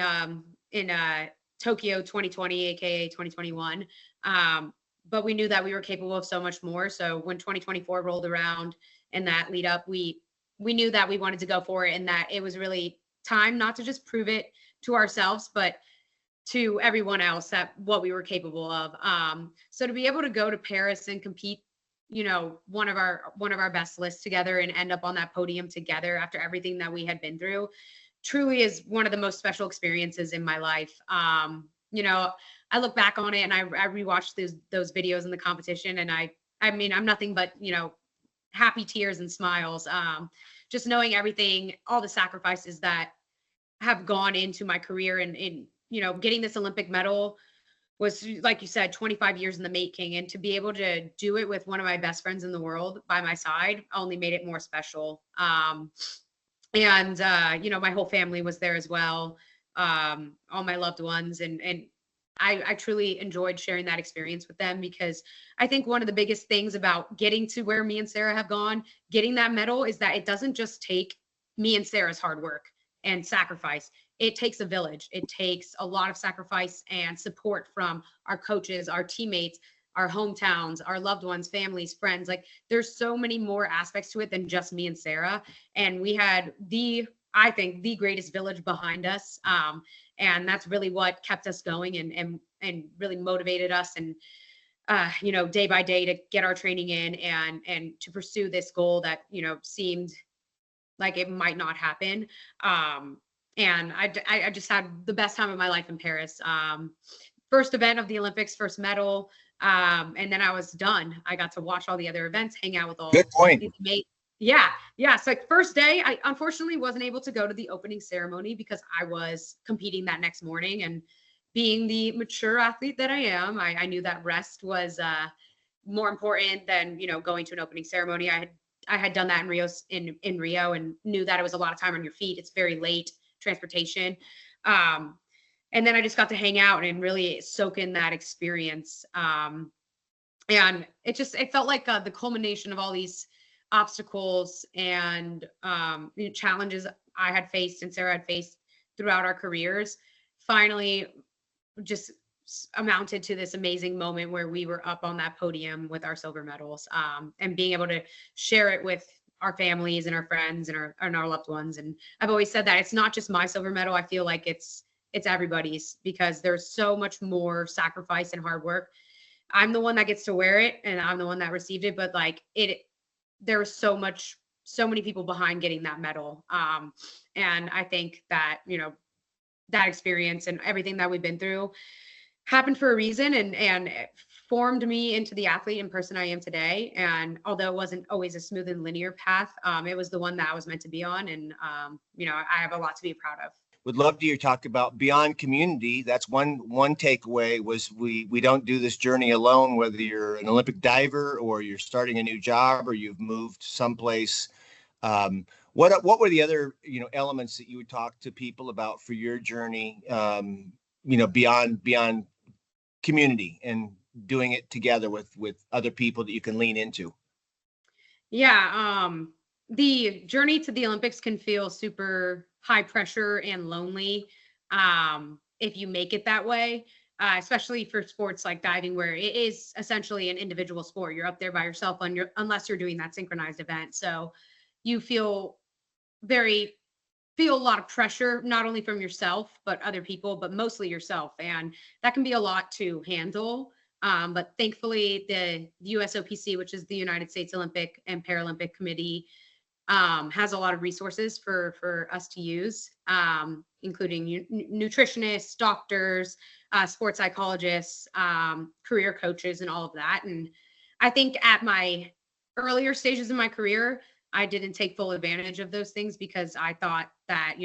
Tokyo 2020, AKA 2021. But we knew that we were capable of so much more. So when 2024 rolled around and that lead up, we knew that we wanted to go for it, and that it was really time not to just prove it to ourselves, but to everyone else that what we were capable of. So to be able to go to Paris and compete, one of our best lists together and end up on that podium together after everything that we had been through, truly is one of the most special experiences in my life. I look back on it and I rewatched those videos in the competition, and I mean, I'm nothing but, happy tears and smiles. Just knowing everything, all the sacrifices that have gone into my career, and getting this Olympic medal was, like you said, 25 years in the making, and to be able to do it with one of my best friends in the world by my side only made it more special. My whole family was there as well. all my loved ones. And I truly enjoyed sharing that experience with them, because I think one of the biggest things about getting to where me and Sarah have gone, getting that medal, is that it doesn't just take me and Sarah's hard work and sacrifice. It takes a village. It takes a lot of sacrifice and support from our coaches, our teammates, our hometowns, our loved ones, families, friends. Like, there's so many more aspects to it than just me and Sarah. And we had I think, the greatest village behind us. And that's really what kept us going, and really motivated us, and day by day, to get our training in, and to pursue this goal that, seemed like it might not happen. And I just had the best time of my life in Paris. First event of the Olympics, first medal. And then I was done. I got to watch all the other events, hang out with all Good point. these mates. Yeah. So like, first day, I unfortunately wasn't able to go to the opening ceremony because I was competing that next morning. And being the mature athlete that I am, I knew that rest was more important than, going to an opening ceremony. I had done that in Rio, and knew that it was a lot of time on your feet. It's very late transportation. And then I just got to hang out and really soak in that experience. And it felt like the culmination of all these obstacles and challenges I had faced and Sarah had faced throughout our careers finally just amounted to this amazing moment where we were up on that podium with our silver medals, and being able to share it with our families and our friends and our loved ones. And I've always said that it's not just my silver medal. I feel like it's everybody's, because there's so much more sacrifice and hard work. I'm the one that gets to wear it, and I'm the one that received it, but like there was so many people behind getting that medal. And I think that, that experience and everything that we've been through happened for a reason, and it formed me into the athlete and person I am today. And although it wasn't always a smooth and linear path, it was the one that I was meant to be on. And, I have a lot to be proud of. Would love to hear talk about beyond community. That's one takeaway was we don't do this journey alone, whether you're an Olympic diver or you're starting a new job or you've moved someplace. What were the other, elements that you would talk to people about for your journey, beyond community and doing it together with other people that you can lean into? Yeah. The journey to the Olympics can feel super high pressure and lonely, if you make it that way, especially for sports like diving, where it is essentially an individual sport. You're up there by yourself unless you're doing that synchronized event. So you feel a lot of pressure, not only from yourself, but other people, but mostly yourself. And that can be a lot to handle. But thankfully, the USOPC, which is the United States Olympic and Paralympic Committee, has a lot of resources for us to use, including nutritionists, doctors, sports psychologists, career coaches, and all of that. And I think at my earlier stages in my career, I didn't take full advantage of those things because I thought that,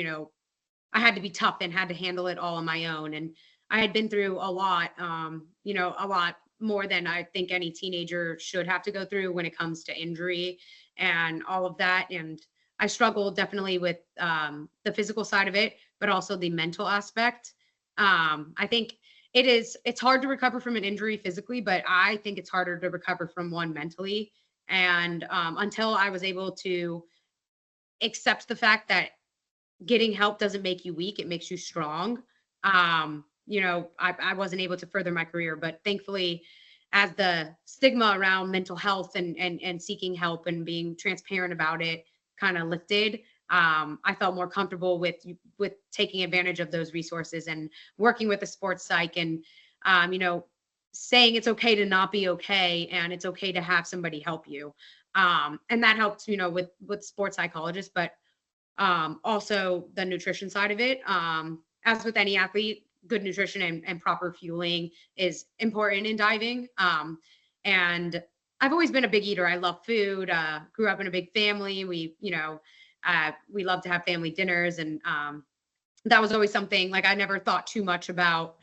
I had to be tough and had to handle it all on my own. And I had been through a lot, a lot more than I think any teenager should have to go through when it comes to injury and all of that. And I struggled definitely with the physical side of it, but also the mental aspect. I think it's hard to recover from an injury physically, but I think it's harder to recover from one mentally. And until I was able to accept the fact that getting help doesn't make you weak, it makes you strong. I wasn't able to further my career, but thankfully, as the stigma around mental health and seeking help and being transparent about it kind of lifted, I felt more comfortable with taking advantage of those resources and working with the sports psych and, saying it's okay to not be okay and it's okay to have somebody help you. And that helped, with sports psychologists, but also the nutrition side of it. As with any athlete, good nutrition and proper fueling is important in diving. And I've always been a big eater. I love food, grew up in a big family. We love to have family dinners. And that was always something like I never thought too much about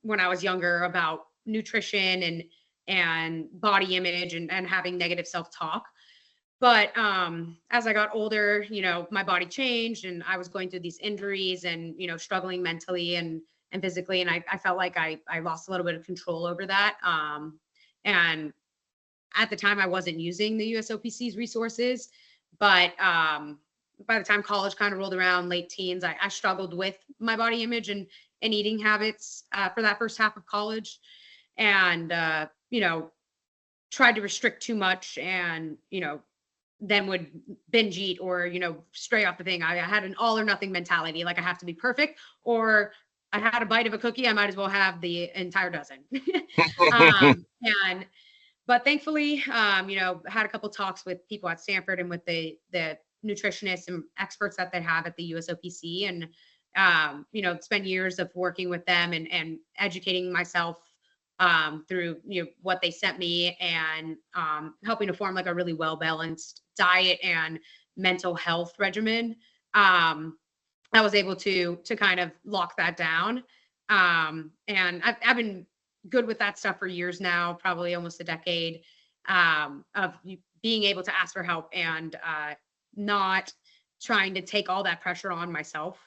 when I was younger about nutrition and body image and having negative self-talk. But as I got older, my body changed and I was going through these injuries and, struggling mentally and physically. And I felt like I lost a little bit of control over that. And at the time I wasn't using the USOPC's resources, but by the time college kind of rolled around, late teens, I struggled with my body image and eating habits for that first half of college. And, tried to restrict too much and, then would binge eat or, stray off the thing. I had an all or nothing mentality. Like I have to be perfect, or I had a bite of a cookie, I might as well have the entire dozen. And but thankfully, had a couple talks with people at Stanford and with the nutritionists and experts that they have at the USOPC, and spend years of working with them and educating myself through what they sent me, and helping to form like a really well balanced diet and mental health regimen. I was able to kind of lock that down, and I've been good with that stuff for years now, probably almost a decade, of being able to ask for help and not trying to take all that pressure on myself,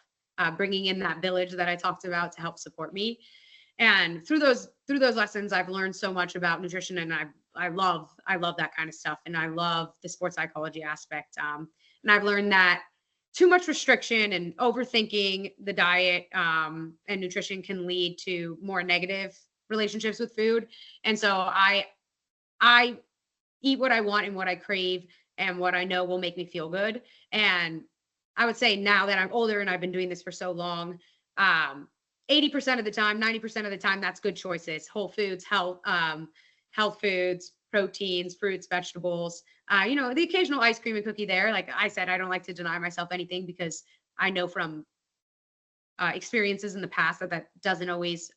bringing in that village that I talked about to help support me. And through those lessons, I've learned so much about nutrition, and I love that kind of stuff, and I love the sports psychology aspect. And I've learned that too much restriction and overthinking the diet and nutrition can lead to more negative relationships with food. And so I eat what I want and what I crave and what I know will make me feel good. And I would say now that I'm older and I've been doing this for so long, 80% of the time, 90% of the time, that's good choices. Whole foods, health foods, proteins, fruits, vegetables, the occasional ice cream and cookie there. Like I said, I don't like to deny myself anything because I know from experiences in the past that doesn't always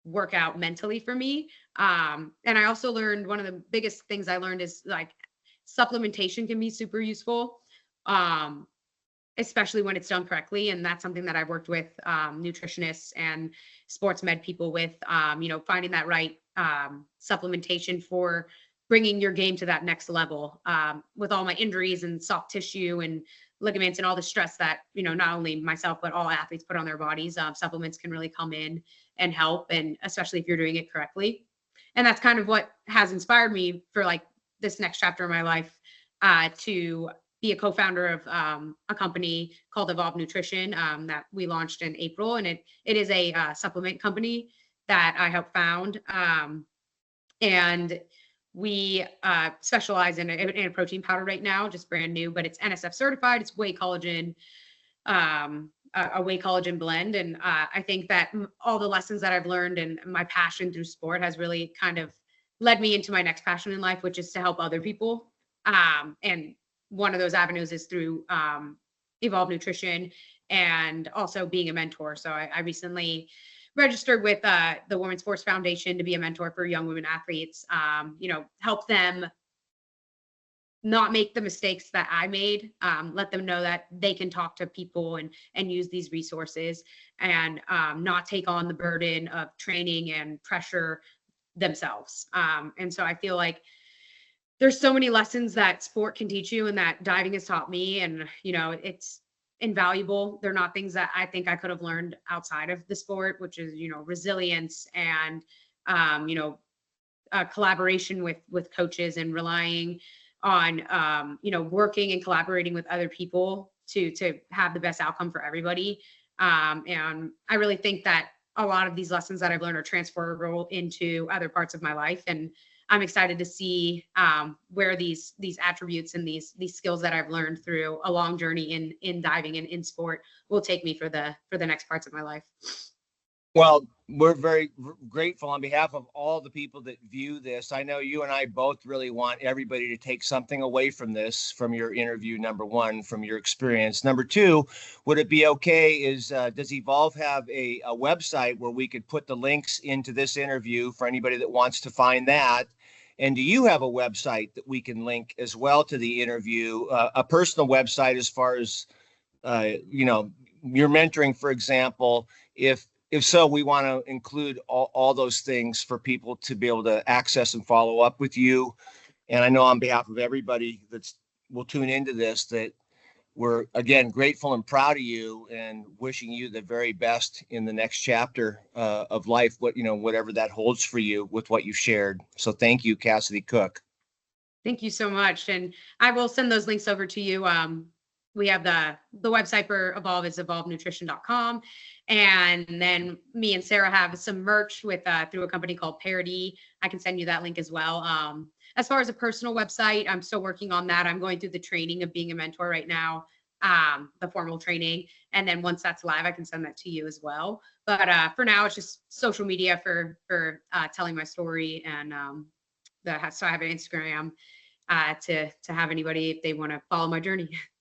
work out mentally for me. And I also learned, one of the biggest things I learned is like supplementation can be super useful, especially when it's done correctly. And that's something that I've worked with nutritionists and sports med people with, finding that right supplementation for bringing your game to that next level. With all my injuries and soft tissue and ligaments and all the stress that, not only myself, but all athletes put on their bodies, supplements can really come in and help. And especially if you're doing it correctly. And that's kind of what has inspired me for like this next chapter of my life, to be a co-founder of a company called Evolve Nutrition that we launched in April. And it is a supplement company that I helped found. And we specialize in a protein powder right now, just brand new, but it's NSF certified. It's whey collagen, a whey collagen blend. And I think that all the lessons that I've learned and my passion through sport has really kind of led me into my next passion in life, which is to help other people. And one of those avenues is through Evolve Nutrition and also being a mentor. So I recently registered with the Women's Force Foundation to be a mentor for young women athletes, help them not make the mistakes that I made, let them know that they can talk to people and use these resources, and not take on the burden of training and pressure themselves. And so I feel like there's so many lessons that sport can teach you and that diving has taught me, and it's invaluable. They're not things that I think I could have learned outside of the sport, which is resilience and collaboration with coaches, and relying on working and collaborating with other people to have the best outcome for everybody. And I really think that a lot of these lessons that I've learned are transferable into other parts of my life, and I'm excited to see where these attributes and these skills that I've learned through a long journey in diving and in sport will take me for the next parts of my life. Well, we're very grateful on behalf of all the people that view this. I know you and I both really want everybody to take something away from this, from your interview, number one, from your experience. Number two, would it be okay, does Evolve have a website where we could put the links into this interview for anybody that wants to find that? And do you have a website that we can link as well to the interview, a personal website as far as, your mentoring, for example? If so, we want to include all those things for people to be able to access and follow up with you. And I know on behalf of everybody that's will tune into this, that we're again grateful and proud of you and wishing you the very best in the next chapter of life, whatever that holds for you with what you've shared. So thank you, Kassidy Cook. Thank you so much. And I will send those links over to you. We have the website for Evolve is evolvenutrition.com. And then me and Sarah have some merch with through a company called Parity. I can send you that link as well. As far as a personal website, I'm still working on that. I'm going through the training of being a mentor right now, the formal training. And then once that's live, I can send that to you as well. But for now, it's just social media for telling my story. And so I have an Instagram to have anybody if they want to follow my journey.